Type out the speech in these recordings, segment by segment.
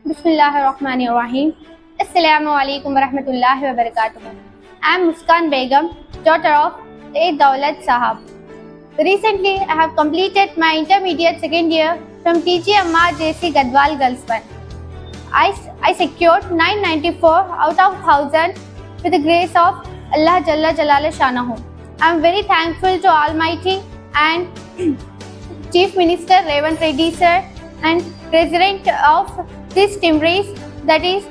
Bismillahirrahmanirrahim. Assalamu alaikum warahmatullahi wabarakatuh. I am Muskan Begum, daughter of A. Daulat Sahab. Recently, I have completed my intermediate second year from TG Ammar JC Gadwal Girls 1. I secured 994 out of 1000 with the grace of Allah Jalla Jalala Shanahu. I am very thankful to Almighty and Chief Minister Revant Reddy sir and President of this Timrees, that is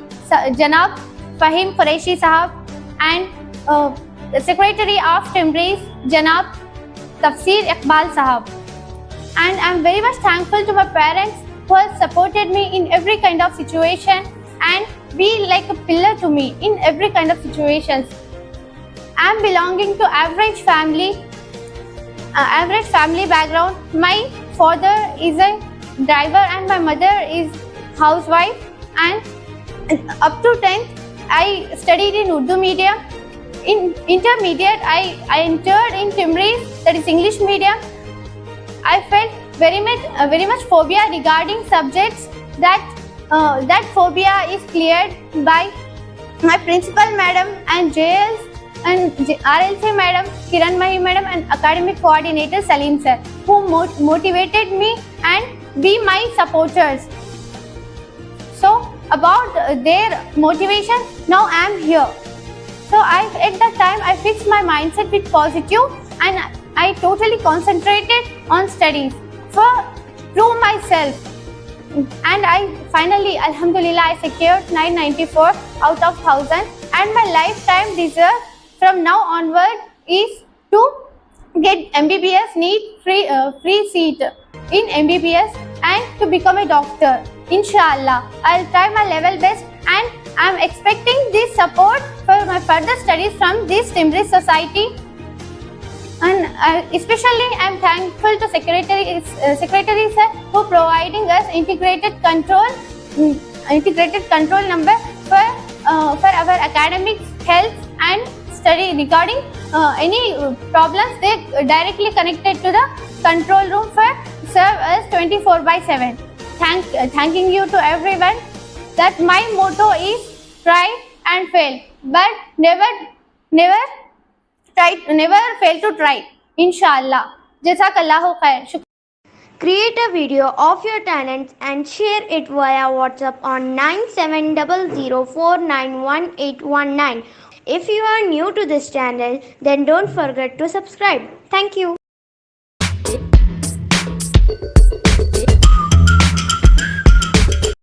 Janab Fahim Qureshi Sahab, and the Secretary of Timrees Janab Tafsir Iqbal Sahab. And I am very much thankful to my parents who have supported me in every kind of situation and be like a pillar to me in every kind of situations. I am belonging to average family background. My father is a driver and my mother is housewife, and up to 10th I studied in Urdu medium. In intermediate I entered in Timrees, that is English medium. I felt very much phobia regarding subjects. That phobia is cleared by my principal madam and JLs and RLC madam, Kiran Mahi madam, and academic coordinator Salim sir, who motivated me and be my supporters. So about their motivation, now I am here. So at that time I fixed my mindset with positive and I totally concentrated on studies for prove myself. And I finally, Alhamdulillah, I secured 994 out of 1000, and my lifetime desire from now onward is to get MBBS NEET free seat in MBBS and to become a doctor. Inshallah, I'll try my level best, and I'm expecting this support for my further studies from this Timrees society. And especially I'm thankful to Secretary sir for providing us integrated control number for our academics, health and study. Regarding any problems, they directly connected to the control room for serve us 24/7. Thanking you to everyone. That my motto is try and fail, but never fail to try. Inshallah. Jazakallahu khair. Create a video of your talents and share it via WhatsApp on 9700491819. If you are new to this channel, then don't forget to subscribe. Thank you.